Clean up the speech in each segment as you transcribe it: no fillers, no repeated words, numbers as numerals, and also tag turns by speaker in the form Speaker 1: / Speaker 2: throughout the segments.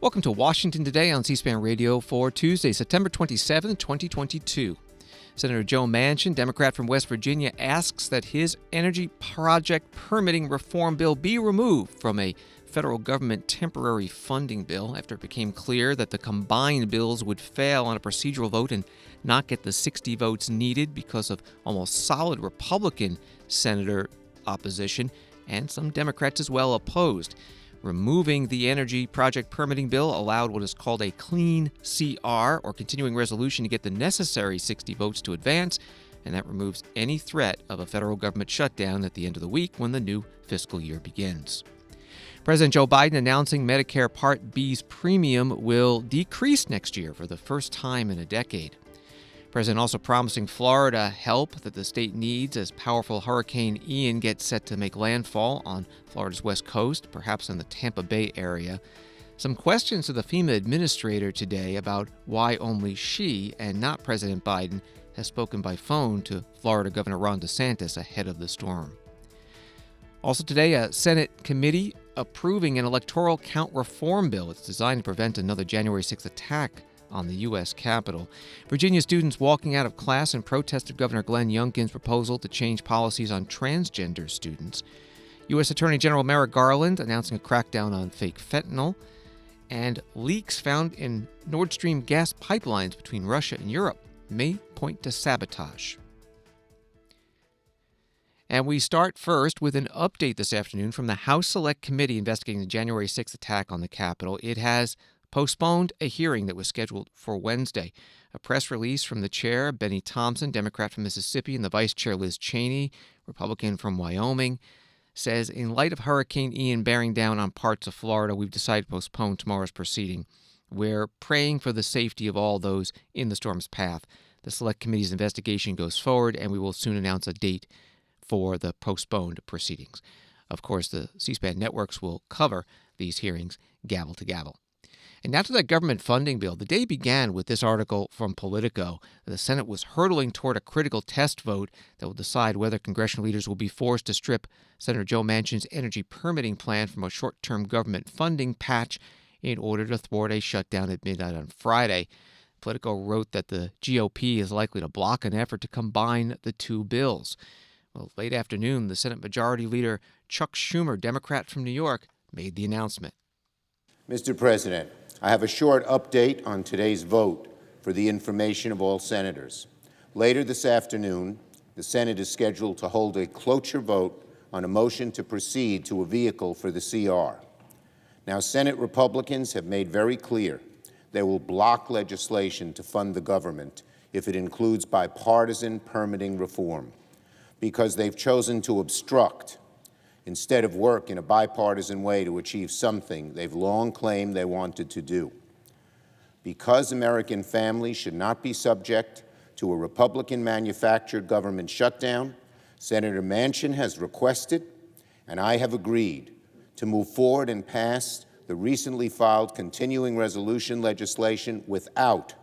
Speaker 1: Welcome to Washington Today on C-SPAN Radio for Tuesday, September 27, 2022. Senator Joe Manchin, Democrat from West Virginia, asks that his energy project permitting reform bill be removed from a federal government temporary funding bill after it became clear that the combined bills would fail on a procedural vote and not get the 60 votes needed because of almost solid Republican senator opposition, and some Democrats as well opposed. Removing the energy project permitting bill allowed what is called a clean CR, or continuing resolution, to get the necessary 60 votes to advance, and that removes any threat of a federal government shutdown at the end of the week when the new fiscal year begins. President Joe Biden announcing Medicare Part B's premium will decrease next year for the first time in a decade. The president also promising Florida help that the state needs as powerful Hurricane Ian gets set to make landfall on Florida's west coast, perhaps in the Tampa Bay area. Some questions to the FEMA administrator today about why only she and not President Biden has spoken by phone to Florida Governor Ron DeSantis ahead of the storm. Also today, a Senate committee approving an electoral count reform bill. It's designed to prevent another January 6th attack on the U.S. Capitol. Virginia students walking out of class in protest of Governor Glenn Youngkin's proposal to change policies on transgender students. U.S. Attorney General Merrick Garland announcing a crackdown on fake fentanyl. And leaks found in Nord Stream gas pipelines between Russia and Europe may point to sabotage. And we start first with an update this afternoon from the House Select Committee investigating the January 6th attack on the Capitol. It has postponed a hearing that was scheduled for Wednesday. A press release from the chair, Benny Thompson, Democrat from Mississippi, and the vice chair, Liz Cheney, Republican from Wyoming, says, in light of Hurricane Ian bearing down on parts of Florida, we've decided to postpone tomorrow's proceeding. We're praying for the safety of all those in the storm's path. The Select Committee's investigation goes forward, and we will soon announce a date for the postponed proceedings. Of course, the C-SPAN networks will cover these hearings gavel to gavel. And now to that government funding bill. The day began with this article from Politico. The Senate was hurtling toward a critical test vote that will decide whether congressional leaders will be forced to strip Senator Joe Manchin's energy permitting plan from a short-term government funding patch in order to thwart a shutdown at midnight on Friday. Politico wrote that the GOP is likely to block an effort to combine the two bills. Well, late afternoon, the Senate Majority Leader Chuck Schumer, Democrat from New York, made the announcement.
Speaker 2: Mr. President, I have a short update on today's vote for the information of all senators. Later this afternoon, the Senate is scheduled to hold a cloture vote on a motion to proceed to a vehicle for the CR. Now, Senate Republicans have made very clear they will block legislation to fund the government if it includes bipartisan permitting reform, because they've chosen to obstruct instead of work in a bipartisan way to achieve something they've long claimed they wanted to do. Because American families should not be subject to a Republican-manufactured government shutdown, Senator Manchin has requested, and I have agreed, to move forward and pass the recently filed continuing resolution legislation without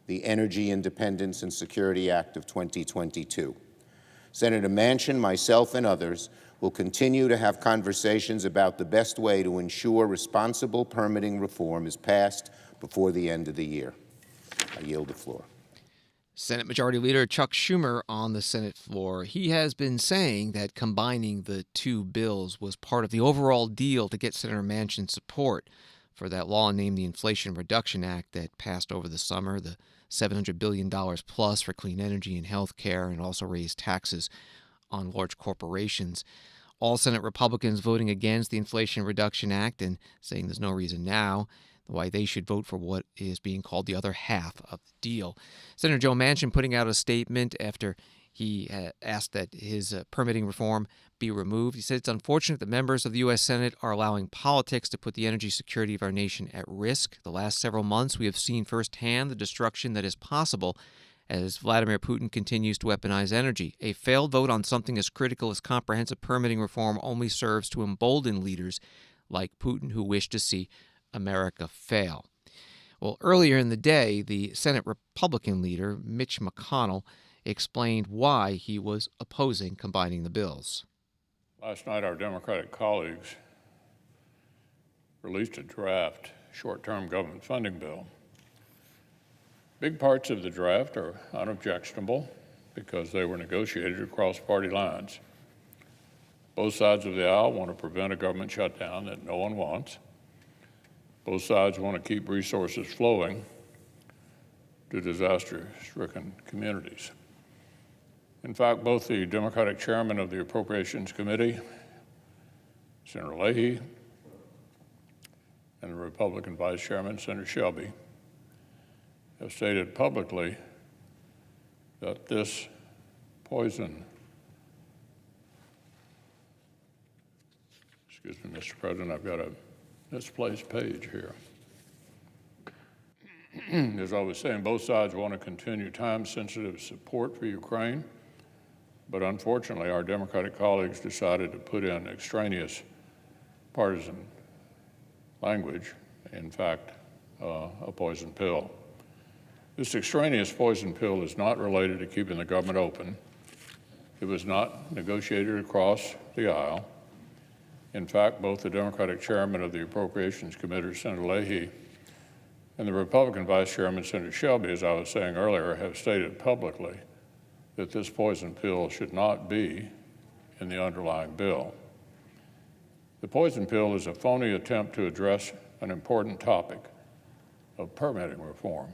Speaker 2: the Energy Independence and Security Act of 2022. Senator Manchin, myself, and others will continue to have conversations about the best way to ensure responsible permitting reform is passed before the end of the year. I yield the floor.
Speaker 1: Senate Majority Leader Chuck Schumer on the Senate floor. He has been saying that combining the two bills was part of the overall deal to get Senator Manchin's support for that law named the Inflation Reduction Act that passed over the summer, the $700 billion plus for clean energy and health care, and also raised taxes on large corporations. All Senate Republicans voting against the Inflation Reduction Act and saying there's no reason now why they should vote for what is being called the other half of the deal. Senator Joe Manchin putting out a statement after he asked that his permitting reform be removed. He said it's unfortunate that members of the U.S. Senate are allowing politics to put the energy security of our nation at risk. The last several months, we have seen firsthand the destruction that is possible as Vladimir Putin continues to weaponize energy. A failed vote on something as critical as comprehensive permitting reform only serves to embolden leaders like Putin who wish to see America fail. Well, earlier in the day, the Senate Republican leader, Mitch McConnell, explained why he was opposing combining the bills.
Speaker 3: Last night, our Democratic colleagues released a draft short-term government funding bill. Big parts of the draft are unobjectionable because they were negotiated across party lines. Both sides of the aisle want to prevent a government shutdown that no one wants. Both sides want to keep resources flowing to disaster-stricken communities. In fact, both the Democratic chairman of the Appropriations Committee, Senator Leahy, and the Republican vice chairman, Senator Shelby, have stated publicly that this poison, excuse me, Mr. President, I've got a misplaced page here. As I was saying, both sides want to continue time-sensitive support for Ukraine, but unfortunately, our Democratic colleagues decided to put in extraneous partisan language, in fact, a poison pill. This extraneous poison pill is not related to keeping the government open. It was not negotiated across the aisle. In fact, both the Democratic chairman of the Appropriations Committee, Senator Leahy, and the Republican vice chairman, Senator Shelby, as I was saying earlier, have stated publicly that this poison pill should not be in the underlying bill. The poison pill is a phony attempt to address an important topic of permitting reform.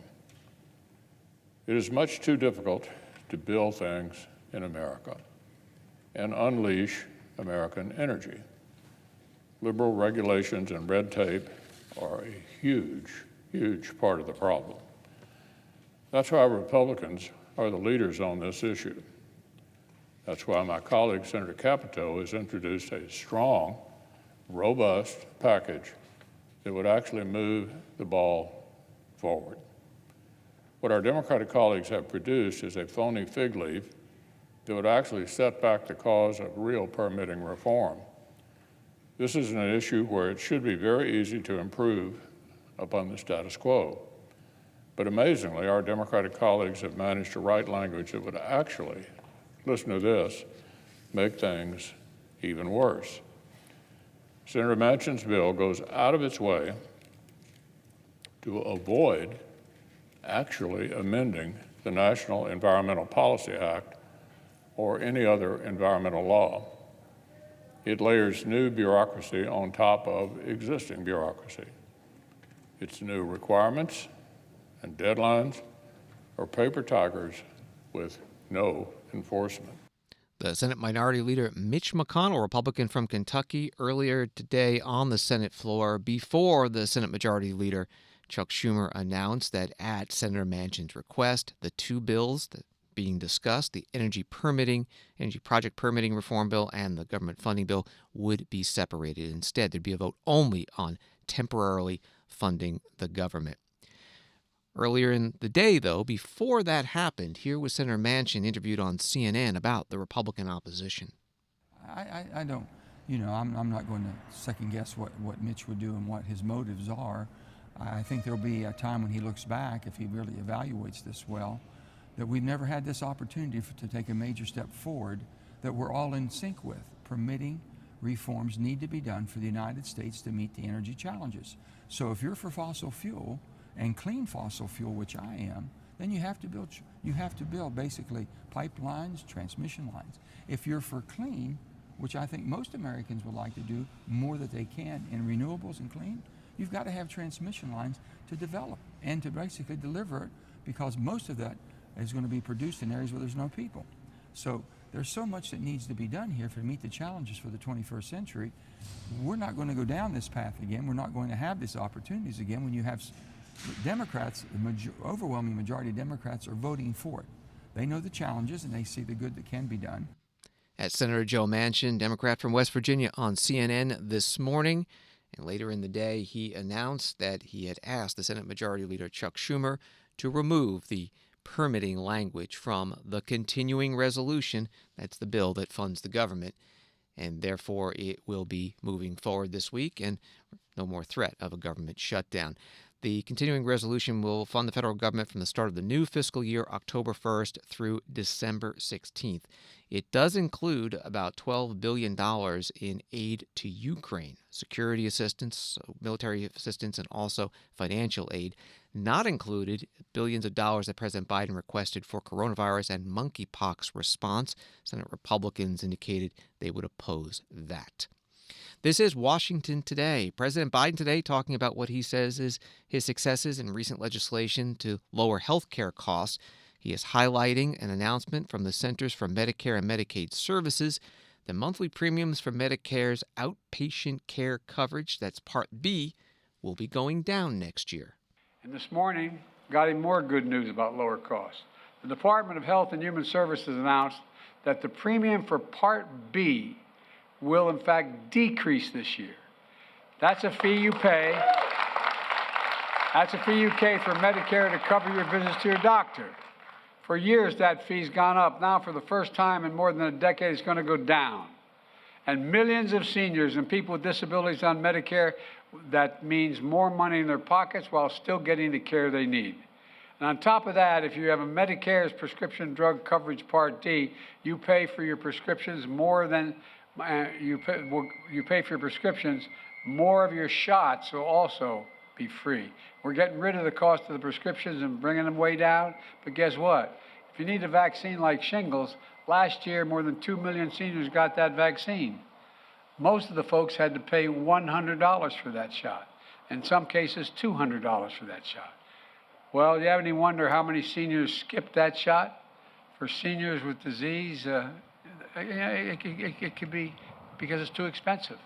Speaker 3: It is much too difficult to build things in America and unleash American energy. Liberal regulations and red tape are a huge, huge part of the problem. That's why Republicans are the leaders on this issue. That's why my colleague, Senator Capito, has introduced a strong, robust package that would actually move the ball forward. What our Democratic colleagues have produced is a phony fig leaf that would actually set back the cause of real permitting reform. This is an issue where it should be very easy to improve upon the status quo. But amazingly, our Democratic colleagues have managed to write language that would actually, listen to this, make things even worse. Senator Manchin's bill goes out of its way to avoid actually amending the National Environmental Policy Act or any other environmental law. It layers new bureaucracy on top of existing bureaucracy. Its new requirements and deadlines are paper tigers with no enforcement.
Speaker 1: The Senate Minority Leader Mitch McConnell, Republican from Kentucky, earlier today on the Senate floor before the Senate Majority Leader Chuck Schumer announced that at Senator Manchin's request, the two bills that being discussed, the energy project permitting reform bill and the government funding bill, would be separated. Instead, there'd be a vote only on temporarily funding the government. Earlier in the day, though, before that happened, here was Senator Manchin interviewed on CNN about the Republican opposition.
Speaker 4: I don't, I'm not going to second guess what Mitch would do and what his motives are. I think there'll be a time when he looks back, if he really evaluates this well, that we've never had this opportunity to take a major step forward that we're all in sync with. Permitting reforms need to be done for the United States to meet the energy challenges. So if you're for fossil fuel, and clean fossil fuel, which I am, then you have to build basically pipelines, transmission lines. If you're for clean, which I think most Americans would like to do more that they can in renewables and clean, you've got to have transmission lines to develop and to basically deliver it, because most of that is going to be produced in areas where there's no people. So there's so much that needs to be done here to meet the challenges for the 21st century. We're not going to go down this path again. We're not going to have these opportunities again when you have Democrats, the overwhelming majority of Democrats are voting for it. They know the challenges and they see the good that can be done.
Speaker 1: At Senator Joe Manchin, Democrat from West Virginia, on CNN this morning. And later in the day, he announced that he had asked the Senate Majority Leader Chuck Schumer to remove the permitting language from the continuing resolution. That's the bill that funds the government. And therefore, it will be moving forward this week and no more threat of a government shutdown. The continuing resolution will fund the federal government from the start of the new fiscal year, October 1st through December 16th. It does include about $12 billion in aid to Ukraine, security assistance, military assistance, and also financial aid. Not included, billions of dollars that President Biden requested for coronavirus and monkeypox response. Senate Republicans indicated they would oppose that. This is Washington Today. President Biden today talking about what he says is his successes in recent legislation to lower health care costs. He is highlighting an announcement from the Centers for Medicare and Medicaid Services. The monthly premiums for Medicare's outpatient care coverage, that's Part B, will be going down next year.
Speaker 5: And this morning, got even more good news about lower costs. The Department of Health and Human Services announced that the premium for Part B will in fact decrease this year. That's a fee you pay. That's a fee you pay for Medicare to cover your visits to your doctor. For years, that fee's gone up. Now, for the first time in more than a decade, it's going to go down. And millions of seniors and people with disabilities on Medicare, that means more money in their pockets while still getting the care they need. And on top of that, if you have a Medicare's prescription drug coverage Part D, you pay for your prescriptions more than you pay for your prescriptions, more of your shots will also be free. We're getting rid of the cost of the prescriptions and bringing them way down. But guess what? If you need a vaccine like shingles, last year more than 2 million seniors got that vaccine. Most of the folks had to pay $100 for that shot. In some cases, $200 for that shot. Well, do you have any wonder how many seniors skipped that shot? For seniors with disease, it could be because it's too expensive.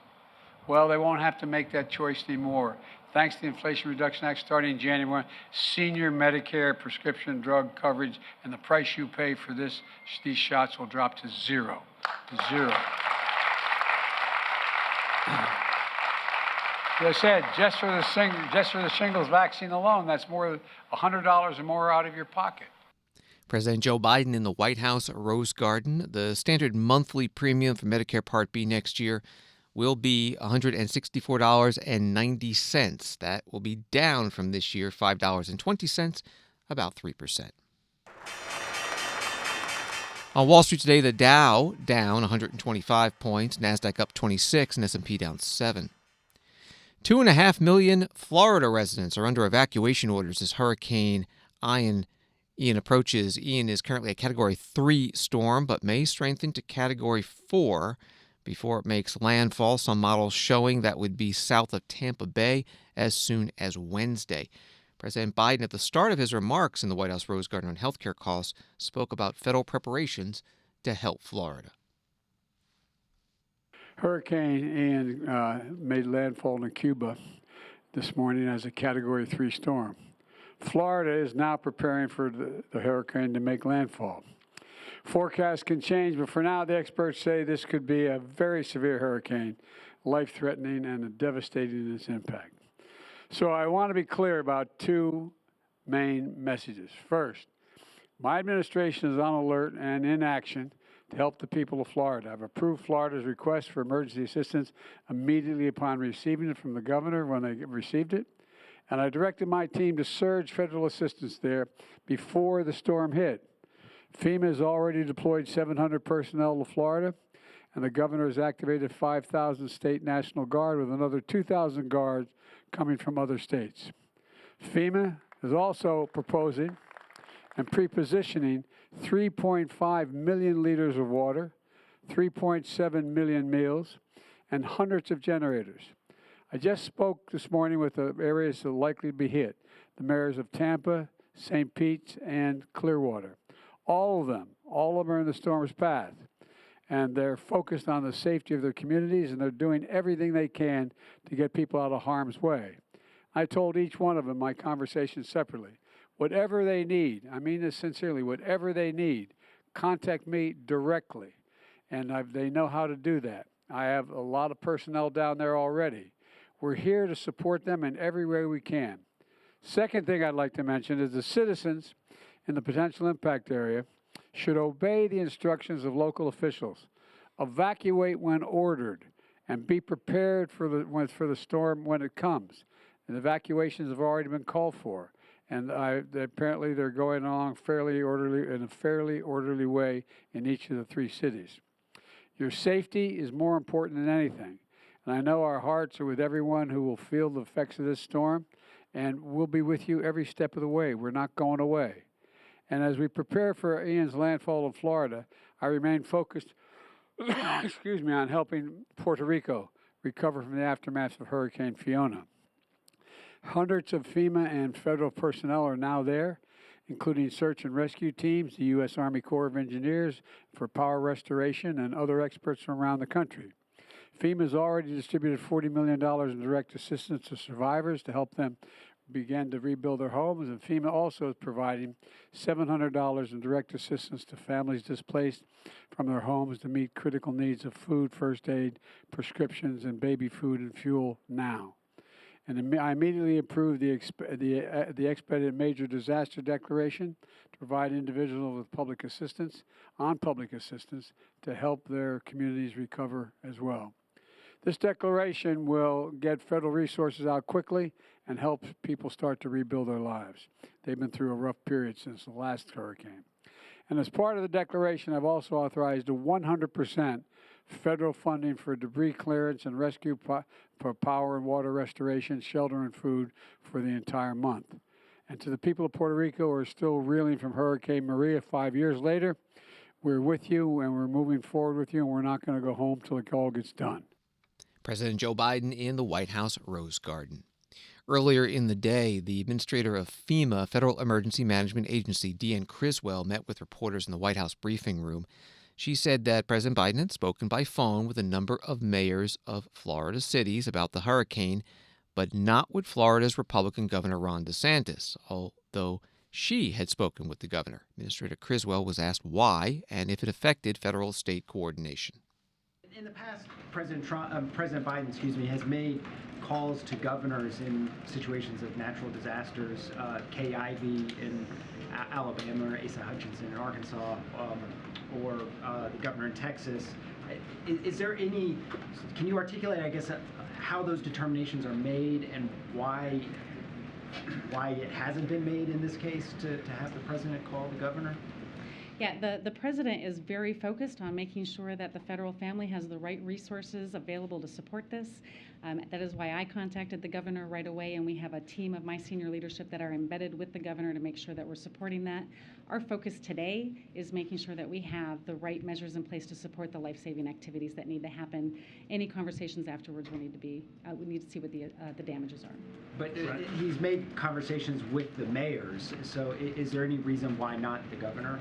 Speaker 5: Well, they won't have to make that choice anymore. Thanks to the Inflation Reduction Act starting in January, senior Medicare prescription drug coverage and the price you pay for these shots will drop to zero. To zero. As I said, just for the shingles vaccine alone, that's more than $100 or more out of your pocket.
Speaker 1: President Joe Biden in the White House Rose Garden. The standard monthly premium for Medicare Part B next year will be $164.90. That will be down from this year, $5.20, about 3%. On Wall Street today, the Dow down 125 points, NASDAQ up 26, and S&P down 7. 2.5 million Florida residents are under evacuation orders as Hurricane Ian approaches. Ian is currently a Category 3 storm, but may strengthen to Category 4 before it makes landfall. Some models showing that would be south of Tampa Bay as soon as Wednesday. President Biden, at the start of his remarks in the White House Rose Garden on health care costs, spoke about federal preparations to help Florida.
Speaker 5: Hurricane Ian made landfall in Cuba this morning as a Category 3 storm. Florida is now preparing for the hurricane to make landfall. Forecasts can change, but for now, the experts say this could be a very severe hurricane, life-threatening and devastating in its impact. So I want to be clear about two main messages. First, my administration is on alert and in action to help the people of Florida. I've approved Florida's request for emergency assistance immediately upon receiving it from the governor when they received it. And I directed my team to surge federal assistance there before the storm hit. FEMA has already deployed 700 personnel to Florida, and the governor has activated 5,000 state National Guard with another 2,000 guards coming from other states. FEMA is also proposing and pre-positioning 3.5 million liters of water, 3.7 million meals, and hundreds of generators. I just spoke this morning with the areas that are likely to be hit, the mayors of Tampa, St. Pete, and Clearwater. All of them are in the storm's path, and they're focused on the safety of their communities, and they're doing everything they can to get people out of harm's way. I told each one of them my conversation separately. Whatever they need, I mean this sincerely, whatever they need, contact me directly, and they know how to do that. I have a lot of personnel down there already. We're here to support them in every way we can. Second thing I'd like to mention is the citizens in the potential impact area should obey the instructions of local officials. Evacuate when ordered and be prepared for the storm when it comes. And evacuations have already been called for. And apparently they're going along in a fairly orderly way in each of the 3 cities. Your safety is more important than anything. And I know our hearts are with everyone who will feel the effects of this storm, and we'll be with you every step of the way. We're not going away. And as we prepare for Ian's landfall in Florida, I remain focused on helping Puerto Rico recover from the aftermath of Hurricane Fiona. Hundreds of FEMA and federal personnel are now there, including search and rescue teams, the U.S. Army Corps of Engineers for power restoration, and other experts from around the country. FEMA has already distributed $40 million in direct assistance to survivors to help them begin to rebuild their homes, and FEMA also is providing $700 in direct assistance to families displaced from their homes to meet critical needs of food, first aid, prescriptions, and baby food and fuel now. And I immediately approved the expedited major disaster declaration to provide individuals with public assistance to help their communities recover as well. This declaration will get federal resources out quickly and help people start to rebuild their lives. They've been through a rough period since the last hurricane. And as part of the declaration, I've also authorized a 100% federal funding for debris clearance and rescue for power and water restoration, shelter and food for the entire month. And to the people of Puerto Rico who are still reeling from Hurricane Maria 5 years later, we're with you and we're moving forward with you, and we're not going to go home till it all gets done.
Speaker 1: President Joe Biden in the White House Rose Garden. Earlier in the day, the administrator of FEMA, Federal Emergency Management Agency, Deanne Criswell, met with reporters in the White House briefing room. She said that President Biden had spoken by phone with a number of mayors of Florida cities about the hurricane, but not with Florida's Republican Governor Ron DeSantis, although she had spoken with the governor. Administrator Criswell was asked why and if it affected federal-state coordination.
Speaker 6: In the past, President Biden, has made calls to governors in situations of natural disasters. Kay Ivey in Alabama, or Asa Hutchinson in Arkansas, or the governor in Texas. Is there any? Can you articulate, I guess, how those determinations are made and why it hasn't been made in this case to have the president call the governor?
Speaker 7: Yeah, the president is very focused on making sure that the federal family has the right resources available to support this. That is why I contacted the governor right away, and we have a team of my senior leadership that are embedded with the governor to make sure that we're supporting that. Our focus today is making sure that we have the right measures in place to support the life-saving activities that need to happen. Any conversations afterwards we need to see what the damages are.
Speaker 6: But he's made conversations with the mayors, so is there any reason why not the governor?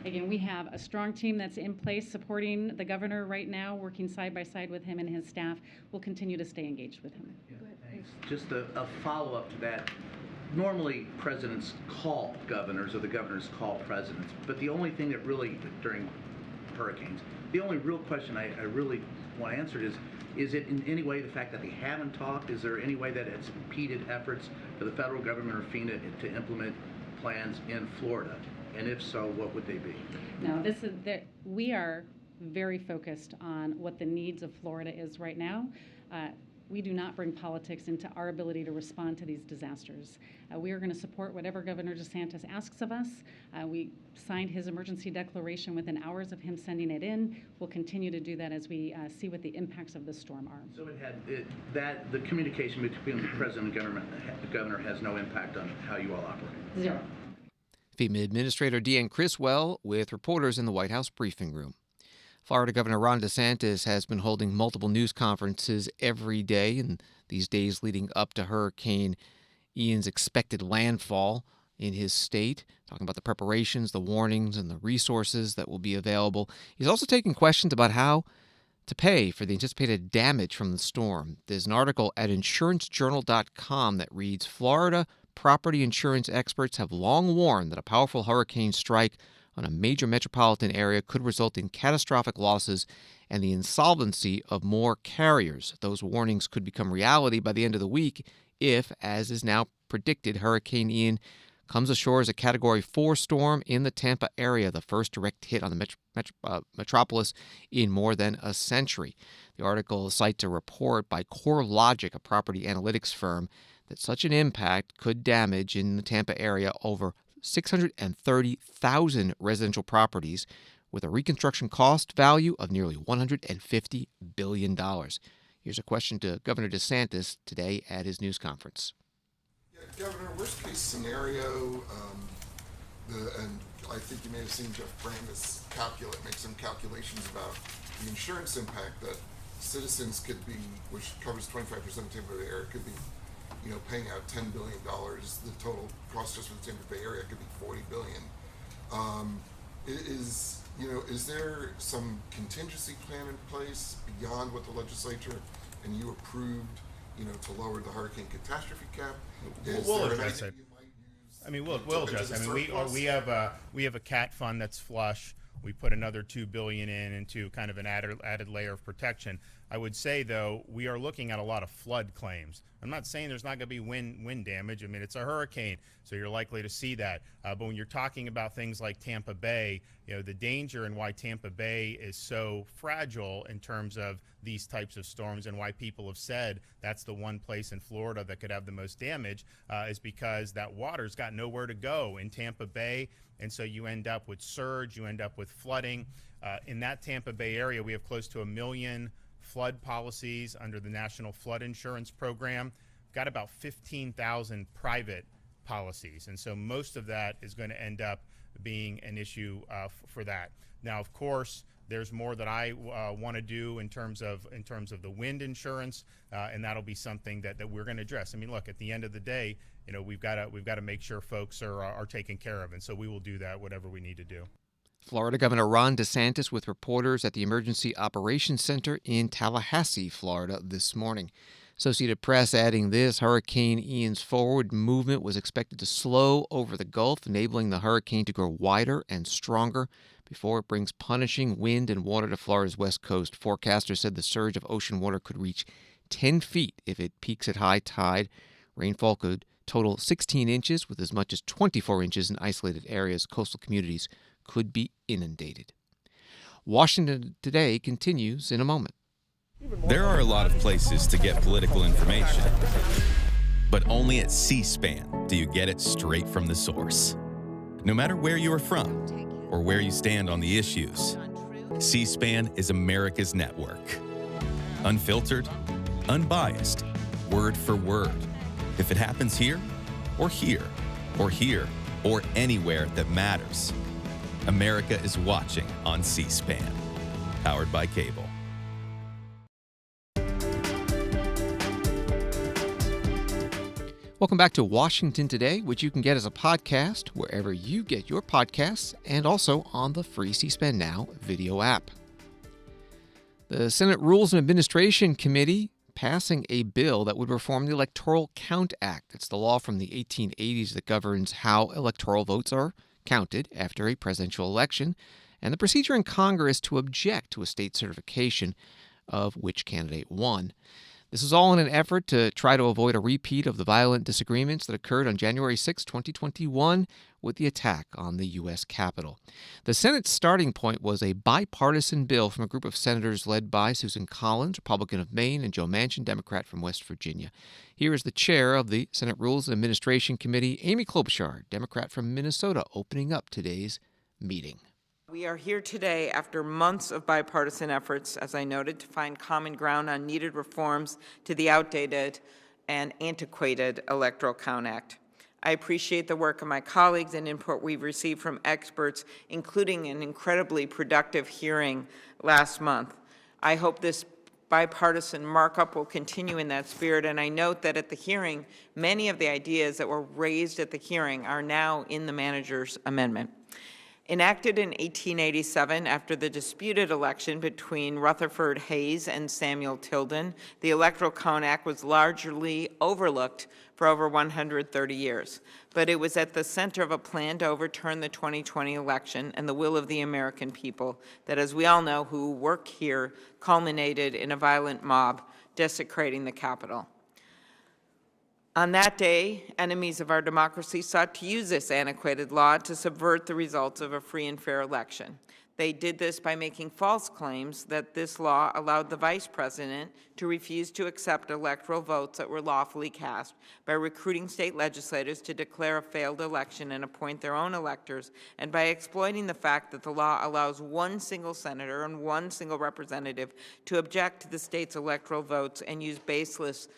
Speaker 7: Again, we have a strong team that's in place supporting the governor right now, working side by side with him and his staff. We'll continue to stay engaged with him.
Speaker 8: Yeah, thanks. Just a follow-up to that. Normally, presidents call governors or the governors call presidents, but the only thing that really, during hurricanes, the only real question I really want answered is it in any way the fact that they haven't talked? Is there any way that it's impeded efforts for the federal government or FEMA to implement plans in Florida? And if so, what would they be?
Speaker 7: No, we are very focused on what the needs of Florida is right now. We do not bring politics into our ability to respond to these disasters. We are going to support whatever Governor DeSantis asks of us. We signed his emergency declaration within hours of him sending it in. We'll continue to do that as we see what the impacts of the storm are.
Speaker 8: So the communication between the president and the governor has no impact on how you all operate?
Speaker 7: Zero.
Speaker 1: FEMA Administrator Deanne Criswell with reporters in the White House briefing room. Florida Governor Ron DeSantis has been holding multiple news conferences every day in these days leading up to Hurricane Ian's expected landfall in his state, talking about the preparations, the warnings, and the resources that will be available. He's also taking questions about how to pay for the anticipated damage from the storm. There's an article at insurancejournal.com that reads, Florida property insurance experts have long warned that a powerful hurricane strike on a major metropolitan area could result in catastrophic losses and the insolvency of more carriers. Those warnings could become reality by the end of the week if, as is now predicted, Hurricane Ian comes ashore as a Category 4 storm in the Tampa area, the first direct hit on the metropolis in more than a century. The article cites a report by CoreLogic, a property analytics firm, that such an impact could damage in the Tampa area over 630,000 residential properties with a reconstruction cost value of nearly $150 billion. Here's a question to Governor DeSantis today at his news conference.
Speaker 9: Yeah, Governor, worst case scenario, and I think you may have seen Jeff Brandis make some calculations about the insurance impact that citizens could be, which covers 25% of Tampa Bay area, could be, paying out $10 billion. The total cost just for the Tampa Bay area could be $40 billion. Is there some contingency plan in place beyond what the legislature and you approved, to lower the hurricane catastrophe cap?
Speaker 10: We'll address it. I mean, we'll address it. I mean, we have a cat fund that's flush. We put another $2 billion into kind of an added layer of protection. I would say, though, we are looking at a lot of flood claims. I'm not saying there's not going to be wind damage. I mean, it's a hurricane, so you're likely to see that. But when you're talking about things like Tampa Bay, the danger and why Tampa Bay is so fragile in terms of these types of storms and why people have said that's the one place in Florida that could have the most damage is because that water's got nowhere to go in Tampa Bay. And so you end up with surge, you end up with flooding. In that Tampa Bay area, we have close to 1 million flood policies under the National Flood Insurance Program. We've got about 15,000 private policies. And so most of that is going to end up being an issue for that. Now, of course, there's more that I want to do in terms of the wind insurance, and that'll be something that we're going to address. I mean, look, at the end of the day, we've got to make sure folks are taken care of, and so we will do that, whatever we need to do.
Speaker 1: Florida Governor Ron DeSantis with reporters at the Emergency Operations Center in Tallahassee, Florida, this morning. Associated Press adding this: Hurricane Ian's forward movement was expected to slow over the Gulf, enabling the hurricane to grow wider and stronger before it brings punishing wind and water to Florida's west coast. Forecasters said the surge of ocean water could reach 10 feet if it peaks at high tide. Rainfall could total 16 inches, with as much as 24 inches in isolated areas. Coastal communities could be inundated. Washington Today continues in a moment.
Speaker 11: There are a lot of places to get political information, but only at C-SPAN do you get it straight from the source. No matter where you are from or where you stand on the issues, C-SPAN is America's network. Unfiltered, unbiased, word for word. If it happens here, or here, or here, or anywhere that matters, America is watching on C-SPAN, powered by cable.
Speaker 1: Welcome back to Washington Today, which you can get as a podcast wherever you get your podcasts and also on the free C-SPAN Now video app. The Senate Rules and Administration Committee passing a bill that would reform the Electoral Count Act. It's the law from the 1880s that governs how electoral votes are counted after a presidential election, and the procedure in Congress to object to a state certification of which candidate won. This is all in an effort to try to avoid a repeat of the violent disagreements that occurred on January 6, 2021, with the attack on the U.S. Capitol. The Senate's starting point was a bipartisan bill from a group of senators led by Susan Collins, Republican of Maine, and Joe Manchin, Democrat from West Virginia. Here is the chair of the Senate Rules and Administration Committee, Amy Klobuchar, Democrat from Minnesota, opening up today's meeting.
Speaker 12: We are here today after months of bipartisan efforts, as I noted, to find common ground on needed reforms to the outdated and antiquated Electoral Count Act. I appreciate the work of my colleagues and input we've received from experts, including an incredibly productive hearing last month. I hope this bipartisan markup will continue in that spirit, and I note that at the hearing, many of the ideas that were raised at the hearing are now in the manager's amendment. Enacted in 1887 after the disputed election between Rutherford Hayes and Samuel Tilden, the Electoral Count Act was largely overlooked for over 130 years. But it was at the center of a plan to overturn the 2020 election and the will of the American people that, as we all know who work here, culminated in a violent mob desecrating the Capitol. On that day, enemies of our democracy sought to use this antiquated law to subvert the results of a free and fair election. They did this by making false claims that this law allowed the vice president to refuse to accept electoral votes that were lawfully cast by recruiting state legislators to declare a failed election and appoint their own electors, and by exploiting the fact that the law allows one single senator and one single representative to object to the state's electoral votes and use baseless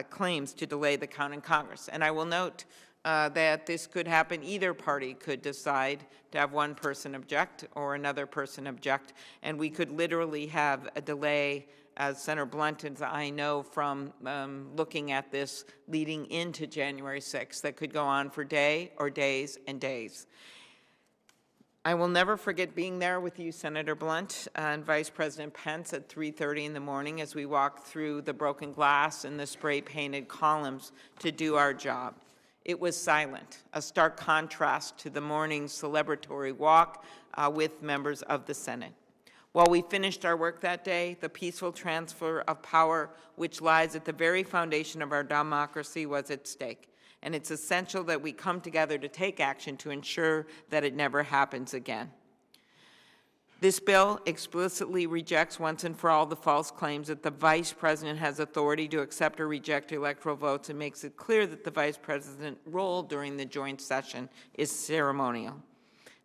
Speaker 12: claims to delay the count in Congress. And I will note that this could happen. Either party could decide to have one person object or another person object, and we could literally have a delay, as Senator Blunt and I know from looking at this leading into January 6th, that could go on for day or days and days. I will never forget being there with you, Senator Blunt, and Vice President Pence at 3:30 in the morning as we walked through the broken glass and the spray-painted columns to do our job. It was silent, a stark contrast to the morning's celebratory walk with members of the Senate. While we finished our work that day, the peaceful transfer of power, which lies at the very foundation of our democracy, was at stake. And it's essential that we come together to take action to ensure that it never happens again. This bill explicitly rejects once and for all the false claims that the Vice President has authority to accept or reject electoral votes and makes it clear that the Vice President's role during the joint session is ceremonial.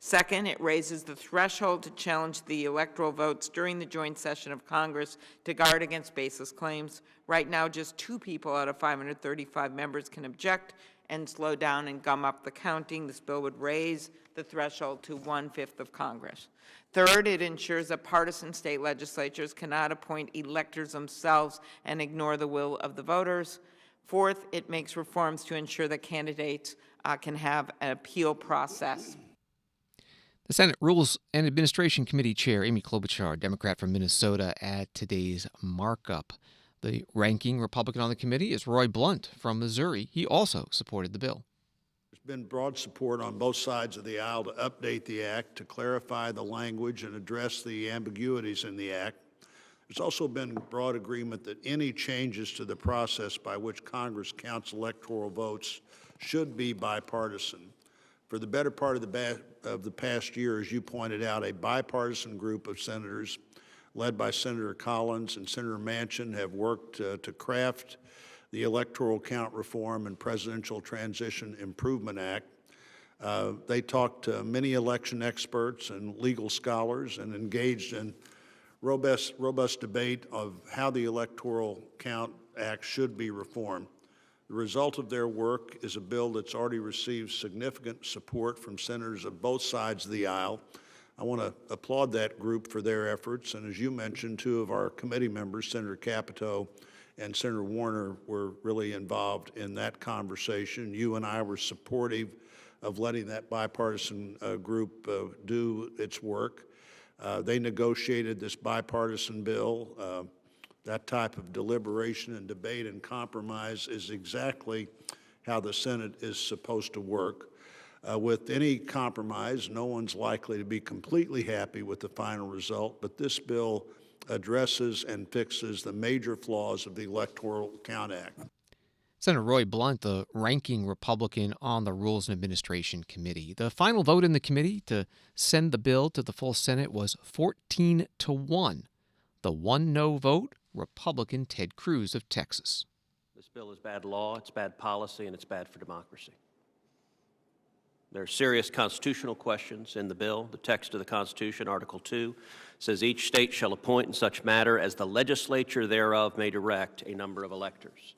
Speaker 12: Second, it raises the threshold to challenge the electoral votes during the joint session of Congress to guard against baseless claims. Right now, just 2 people out of 535 members can object and slow down and gum up the counting. This bill would raise the threshold to 1/5 of Congress. Third, it ensures that partisan state legislatures cannot appoint electors themselves and ignore the will of the voters. Fourth, it makes reforms to ensure that candidates can have an appeal process.
Speaker 1: The Senate Rules and Administration Committee Chair, Amy Klobuchar, Democrat from Minnesota, at today's markup. The ranking Republican on the committee is Roy Blunt from Missouri. He also supported the bill.
Speaker 13: There's been broad support on both sides of the aisle to update the act, to clarify the language and address the ambiguities in the act. There's also been broad agreement that any changes to the process by which Congress counts electoral votes should be bipartisan. For the better part of the past year, as you pointed out, a bipartisan group of senators led by Senator Collins and Senator Manchin have worked to craft the Electoral Count Reform and Presidential Transition Improvement Act. They talked to many election experts and legal scholars and engaged in robust debate of how the Electoral Count Act should be reformed. The result of their work is a bill that's already received significant support from senators of both sides of the aisle. I want to applaud that group for their efforts, and as you mentioned, 2 of our committee members, Senator Capito and Senator Warner, were really involved in that conversation. You and I were supportive of letting that bipartisan group do its work. They negotiated this bipartisan bill. That type of deliberation and debate and compromise is exactly how the Senate is supposed to work. With any compromise, no one's likely to be completely happy with the final result, but this bill addresses and fixes the major flaws of the Electoral Count Act.
Speaker 1: Senator Roy Blunt, the ranking Republican on the Rules and Administration Committee. The final vote in the committee to send the bill to the full Senate was 14-1. The one no vote, Republican Ted Cruz of Texas.
Speaker 14: This bill is bad law, it's bad policy, and it's bad for democracy. There are serious constitutional questions in the bill. The text of the Constitution, Article 2, says each state shall appoint in such matter as the legislature thereof may direct a number of electors.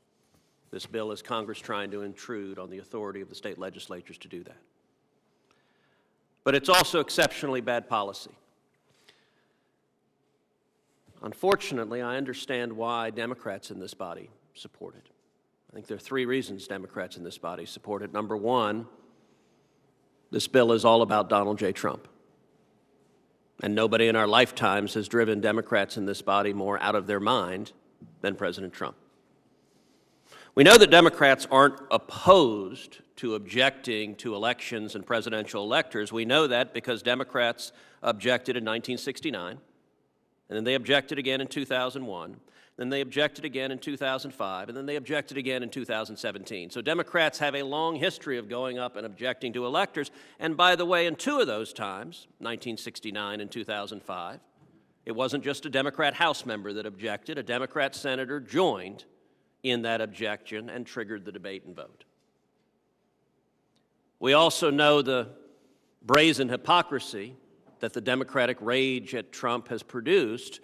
Speaker 14: This bill is Congress trying to intrude on the authority of the state legislatures to do that. But it's also exceptionally bad policy. Unfortunately, I understand why Democrats in this body support it. I think there are 3 reasons Democrats in this body support it. Number 1, this bill is all about Donald J. Trump. And nobody in our lifetimes has driven Democrats in this body more out of their mind than President Trump. We know that Democrats aren't opposed to objecting to elections and presidential electors. We know that because Democrats objected in 1969, and then they objected again in 2001. Then they objected again in 2005, and then they objected again in 2017. So Democrats have a long history of going up and objecting to electors. And by the way, in two of those times, 1969 and 2005, it wasn't just a Democrat House member that objected. A Democrat senator joined in that objection and triggered the debate and vote. We also know the brazen hypocrisy that the Democratic rage at Trump has produced,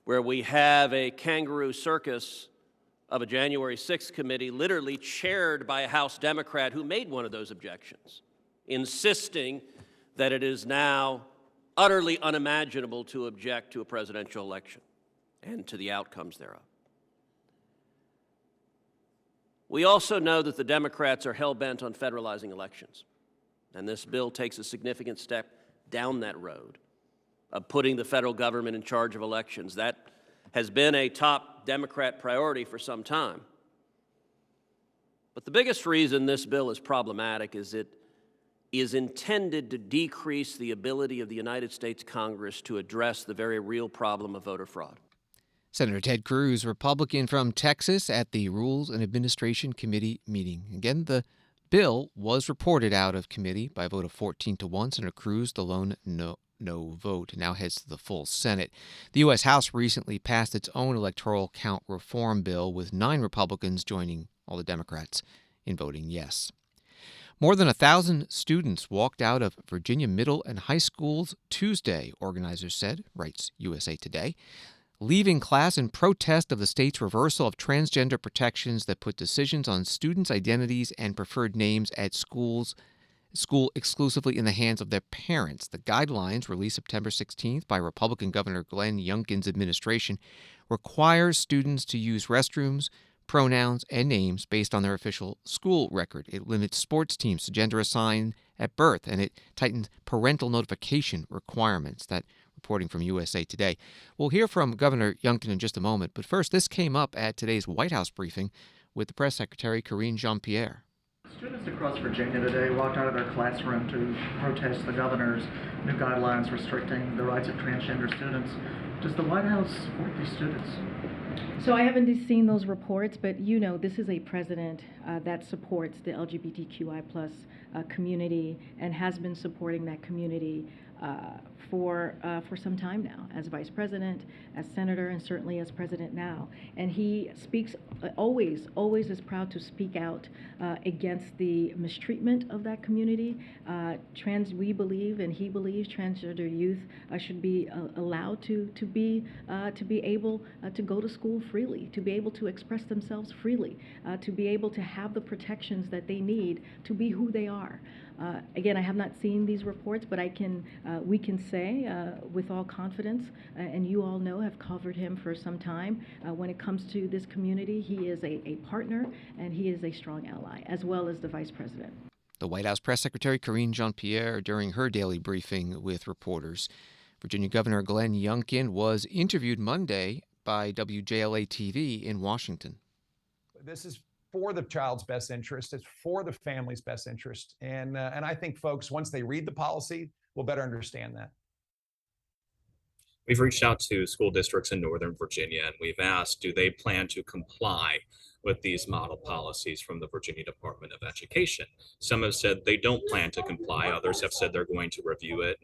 Speaker 14: where we have a kangaroo circus of a January 6th committee literally chaired by a House Democrat who made one of those objections, insisting that it is now utterly unimaginable to object to a presidential election and to the outcomes thereof. We also know that the Democrats are hell-bent on federalizing elections, and this bill takes a significant step down that road of putting the federal government in charge of elections. That has been a top Democrat priority for some time. But the biggest reason this bill is problematic is it is intended to decrease the ability of the United States Congress to address the very real problem of voter fraud.
Speaker 1: Senator Ted Cruz, Republican from Texas, at the Rules and Administration Committee meeting. Again, the bill was reported out of committee by a vote of 14-1. Senator Cruz, the lone no vote, now heads to the full Senate. The U.S. House recently passed its own electoral count reform bill, with 9 Republicans joining all the Democrats in voting yes. More than 1,000 students walked out of Virginia middle and high schools Tuesday, organizers said, writes USA Today, leaving class in protest of the state's reversal of transgender protections that put decisions on students' identities and preferred names at school exclusively in the hands of their parents. The guidelines, released September 16th by Republican Governor Glenn Youngkin's administration, requires students to use restrooms, pronouns, and names based on their official school record. It limits sports teams to gender assigned at birth, and it tightens parental notification requirements. That reporting from USA Today. We'll hear from Governor Youngkin in just a moment, but first, this came up at today's White House briefing with the Press Secretary Karine Jean-Pierre.
Speaker 15: Students across Virginia today walked out of their classroom to protest the governor's new guidelines restricting the rights of transgender students. Does the White House support these students?
Speaker 16: So I haven't seen those reports, but you know this is a president that supports the LGBTQI+ community and has been supporting that community for some time now, as vice president, as senator, and certainly as president now. And he speaks always is proud to speak out against the mistreatment of that community. We believe, and he believes, transgender youth should be allowed to be able to go to school freely, to be able to express themselves freely, to be able to have the protections that they need to be who they are. Again, I have not seen these reports, but we can say with all confidence, and you all know, have covered him for some time, when it comes to this community, he is a partner and he is a strong ally, as well as the vice president.
Speaker 1: The White House Press Secretary Karine Jean-Pierre during her daily briefing with reporters. Virginia Governor Glenn Youngkin was interviewed Monday by WJLA-TV in Washington.
Speaker 17: This is for the child's best interest. It's for the family's best interest. And I think folks, once they read the policy, will better understand that.
Speaker 18: We've reached out to school districts in Northern Virginia, and we've asked, do they plan to comply with these model policies from the Virginia Department of Education? Some have said they don't plan to comply. Others have said they're going to review it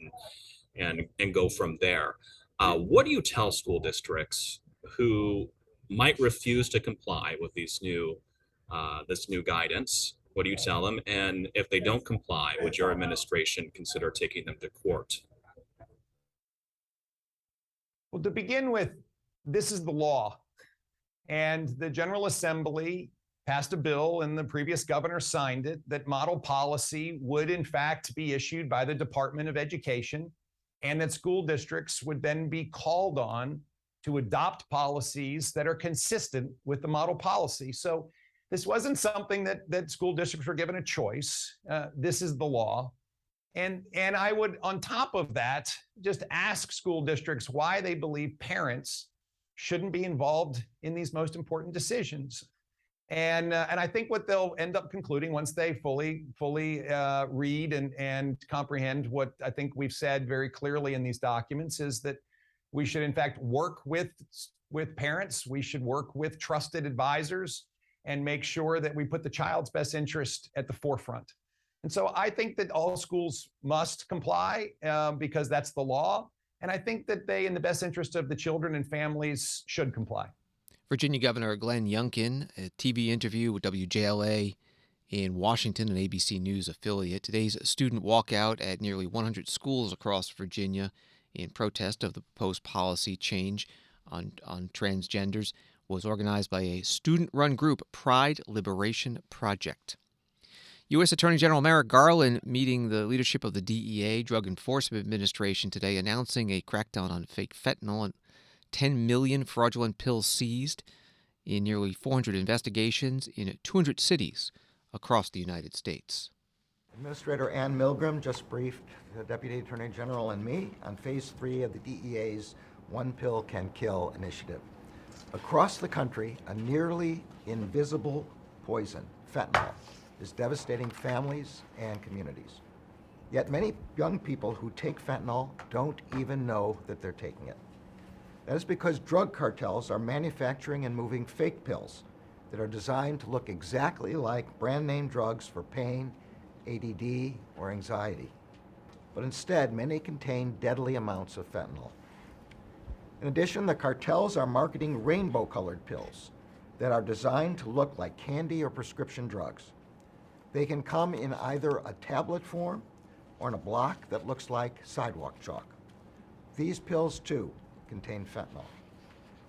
Speaker 18: and go from there. What do you tell school districts who might refuse to comply with these this new guidance? What do you tell them? And if they don't comply, would your administration consider taking them to court?
Speaker 17: Well, to begin with, this is the law. And the General Assembly passed a bill, and the previous governor signed it, that model policy would in fact be issued by the Department of Education, and that school districts would then be called on to adopt policies that are consistent with the model policy. So this wasn't something that school districts were given a choice. This is the law. And I would, on top of that, just ask school districts why they believe parents shouldn't be involved in these most important decisions. And I think what they'll end up concluding once they fully read and comprehend what I think we've said very clearly in these documents is that we should in fact work with with parents. We should work with trusted advisors and make sure that we put the child's best interest at the forefront. And so I think that all schools must comply because that's the law. And I think that they, in the best interest of the children and families, should comply.
Speaker 1: Virginia Governor Glenn Youngkin, a TV interview with WJLA in Washington, an ABC News affiliate. Today's student walkout at nearly 100 schools across Virginia in protest of the proposed policy change on transgenders was organized by a student-run group, Pride Liberation Project. U.S. Attorney General Merrick Garland meeting the leadership of the DEA, Drug Enforcement Administration, today, announcing a crackdown on fake fentanyl and 10 million fraudulent pills seized in nearly 400 investigations in 200 cities across the United States.
Speaker 19: Administrator Ann Milgram just briefed the Deputy Attorney General and me on Phase 3 of the DEA's One Pill Can Kill initiative. Across the country, a nearly invisible poison, fentanyl, is devastating families and communities. Yet many young people who take fentanyl don't even know that they're taking it. That is because drug cartels are manufacturing and moving fake pills that are designed to look exactly like brand name drugs for pain, ADD, or anxiety. But instead, many contain deadly amounts of fentanyl. In addition, the cartels are marketing rainbow-colored pills that are designed to look like candy or prescription drugs. They can come in either a tablet form or in a block that looks like sidewalk chalk. These pills, too, contain fentanyl.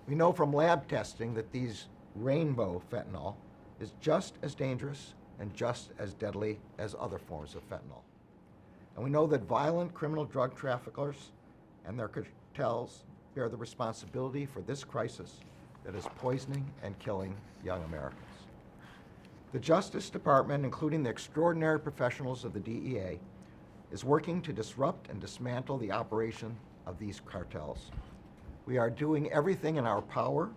Speaker 19: We know from lab testing that these rainbow fentanyl is just as dangerous and just as deadly as other forms of fentanyl. And we know that violent criminal drug traffickers and their cartels bear the responsibility for this crisis that is poisoning and killing young Americans. The Justice Department, including the extraordinary professionals of the DEA, is working to disrupt and dismantle the operation of these cartels. We are doing everything in our power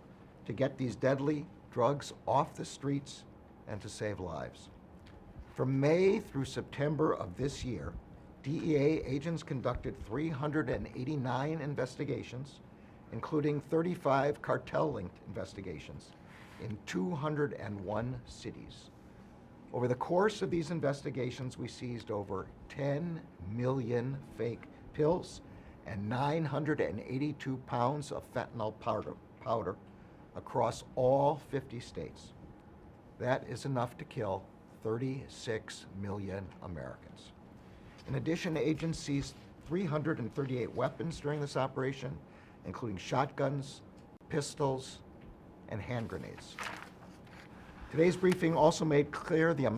Speaker 19: to get these deadly drugs off the streets and to save lives. From May through September of this year, DEA agents conducted 389 investigations, including 35 cartel-linked investigations in 201 cities. Over the course of these investigations, we seized over 10 million fake pills and 982 pounds of fentanyl powder across all 50 states. That is enough to kill 36 million Americans. In addition, agents seized 338 weapons during this operation, including shotguns, pistols, and hand grenades. Today's briefing also made clear the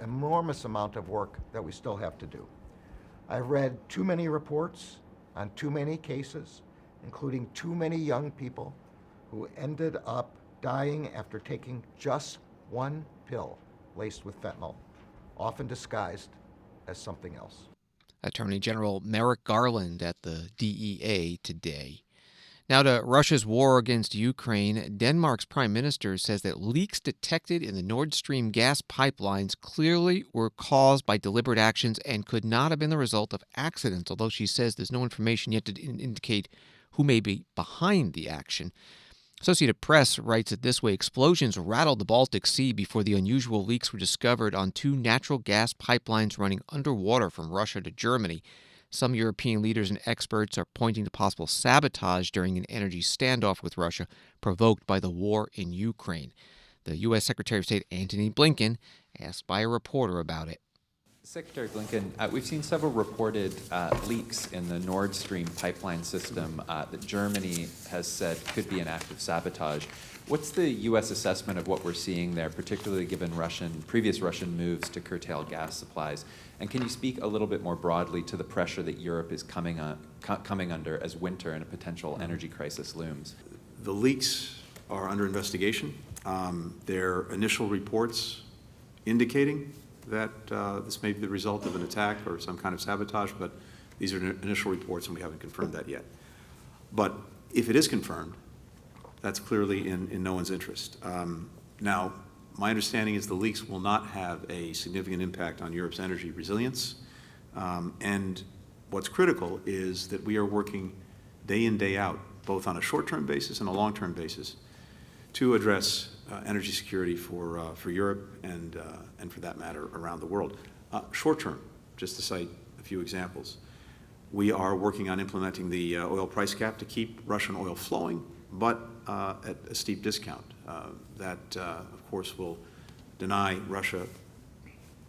Speaker 19: enormous amount of work that we still have to do. I've read too many reports on too many cases, including too many young people who ended up dying after taking just one pill laced with fentanyl, often disguised as something else.
Speaker 1: Attorney General Merrick Garland at the DEA today. Now to Russia's war against Ukraine. Denmark's prime minister says that leaks detected in the Nord Stream gas pipelines clearly were caused by deliberate actions and could not have been the result of accidents, although she says there's no information yet to indicate who may be behind the action. Associated Press writes it this way: explosions rattled the Baltic Sea before the unusual leaks were discovered on two natural gas pipelines running underwater from Russia to Germany. Some European leaders and experts are pointing to possible sabotage during an energy standoff with Russia provoked by the war in Ukraine. The U.S. Secretary of State Antony Blinken asked by a reporter about it.
Speaker 20: Secretary Blinken, we've seen several reported leaks in the Nord Stream pipeline system that Germany has said could be an act of sabotage. What's the U.S. assessment of what we're seeing there, particularly given previous Russian moves to curtail gas supplies? And can you speak a little bit more broadly to the pressure that Europe is coming under as winter and a potential energy crisis looms?
Speaker 21: The leaks are under investigation. There are initial reports indicating that this may be the result of an attack or some kind of sabotage, but these are initial reports and we haven't confirmed that yet. But if it is confirmed, that's clearly in no one's interest. Now, my understanding is the leaks will not have a significant impact on Europe's energy resilience. And what's critical is that we are working day in, day out both on a short-term basis and a long-term basis, to address energy security for Europe and for that matter around the world. Short-term, just to cite a few examples, we are working on implementing the oil price cap to keep Russian oil flowing, but at a steep discount. That, of course, will deny Russia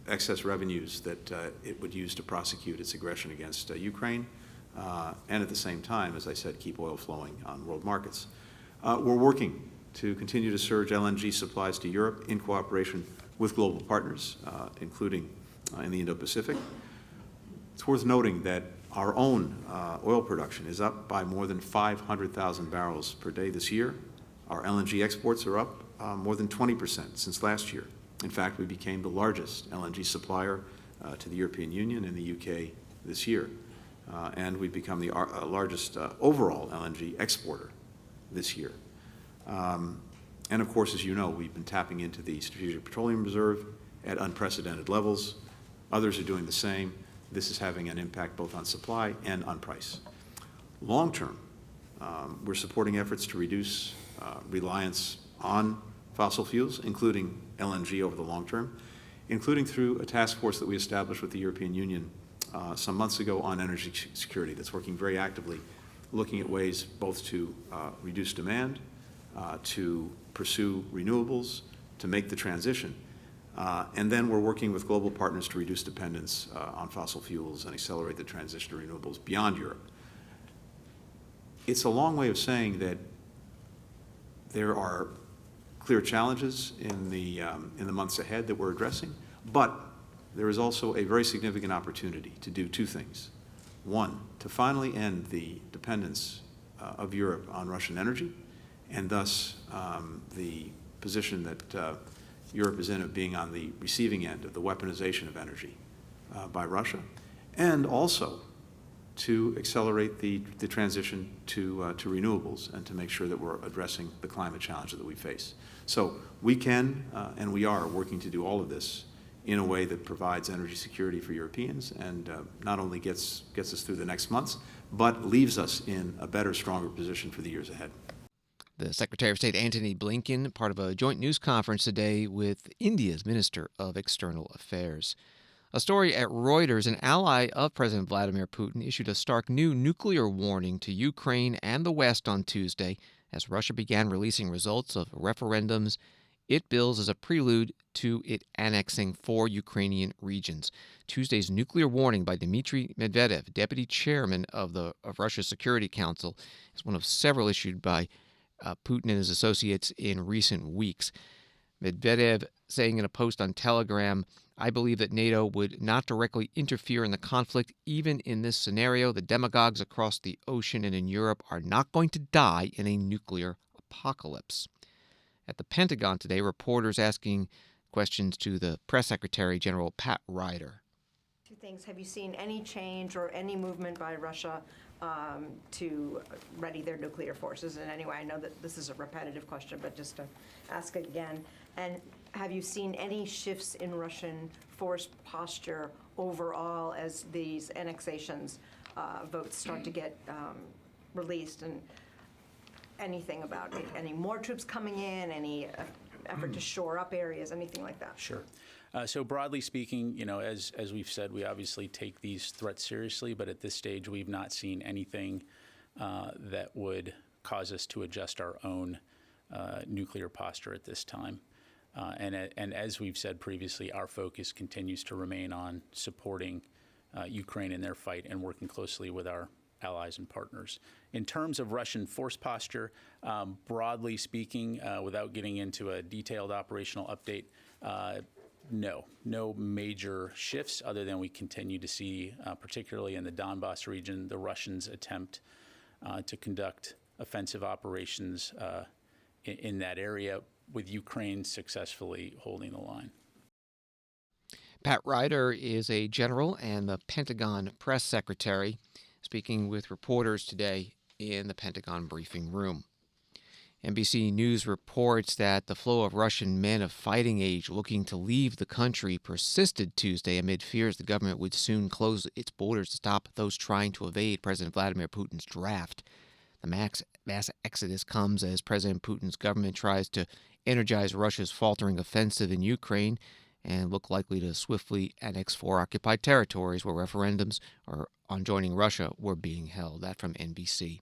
Speaker 21: excess revenues that it would use to prosecute its aggression against Ukraine, and at the same time, as I said, keep oil flowing on world markets. We're working to continue to surge LNG supplies to Europe in cooperation with global partners, including in the Indo-Pacific. It's worth noting that our own oil production is up by more than 500,000 barrels per day this year. Our LNG exports are up more than 20% since last year. In fact, we became the largest LNG supplier to the European Union and the UK this year. And we've become the largest overall LNG exporter this year. And of course, as you know, we've been tapping into the Strategic Petroleum Reserve at unprecedented levels. Others are doing the same. This is having an impact both on supply and on price. Long term, we're supporting efforts to reduce reliance on fossil fuels, including LNG over the long term, including through a task force that we established with the European Union some months ago on energy security that's working very actively, looking at ways both to reduce demand, to pursue renewables, to make the transition. And then we're working with global partners to reduce dependence on fossil fuels and accelerate the transition to renewables beyond Europe. It's a long way of saying that there are clear challenges in the months ahead that we're addressing, but there is also a very significant opportunity to do two things. One, to finally end the dependence of Europe on Russian energy, and thus the position that Europe is in of being on the receiving end of the weaponization of energy by Russia, and also to accelerate the transition to renewables and to make sure that we're addressing the climate challenge that we face. So we can and we are working to do all of this in a way that provides energy security for Europeans and not only gets us through the next months, but leaves us in a better, stronger position for the years ahead.
Speaker 1: The Secretary of State Antony Blinken, part of a joint news conference today with India's Minister of External Affairs. A story at Reuters, an ally of President Vladimir Putin issued a stark new nuclear warning to Ukraine and the West on Tuesday as Russia began releasing results of referendums it bills as a prelude to it annexing 4 Ukrainian regions. Tuesday's nuclear warning by Dmitry Medvedev, deputy chairman of Russia's Security Council, is one of several issued by Putin and his associates in recent weeks. Medvedev saying in a post on Telegram, "I believe that NATO would not directly interfere in the conflict. Even in this scenario, the demagogues across the ocean and in Europe are not going to die in a nuclear apocalypse." At the Pentagon today, reporters asking questions to the Press Secretary General Pat Ryder.
Speaker 2: Two things. Have you seen any change or any movement by Russia to ready their nuclear forces in any way? I know that this is a repetitive question, but just to ask it again. And have you seen any shifts in Russian force posture overall as these annexations votes start to get released? And anything about it? Any more troops coming in? Any effort to shore up areas? Anything like that?
Speaker 22: Sure. So broadly speaking, you know, as we've said, we obviously take these threats seriously, but at this stage, we've not seen anything that would cause us to adjust our own nuclear posture at this time. And as we've said previously, our focus continues to remain on supporting Ukraine in their fight and working closely with our allies and partners. In terms of Russian force posture, broadly speaking, without getting into a detailed operational update, no major shifts other than we continue to see, particularly in the Donbass region, the Russians attempt to conduct offensive operations in that area, with Ukraine successfully holding the line.
Speaker 1: Pat Ryder is a general and the Pentagon press secretary, speaking with reporters today in the Pentagon briefing room. NBC News reports that the flow of Russian men of fighting age looking to leave the country persisted Tuesday amid fears the government would soon close its borders to stop those trying to evade President Vladimir Putin's draft. The mass exodus comes as President Putin's government tries to energize Russia's faltering offensive in Ukraine and look likely to swiftly annex 4 occupied territories where referendums on joining Russia were being held. That from NBC.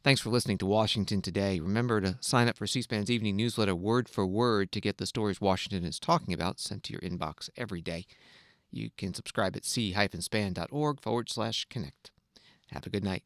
Speaker 1: Thanks for listening to Washington Today. Remember to sign up for C-SPAN's evening newsletter word for word to get the stories Washington is talking about sent to your inbox every day. You can subscribe at c-span.org/connect. Have a good night.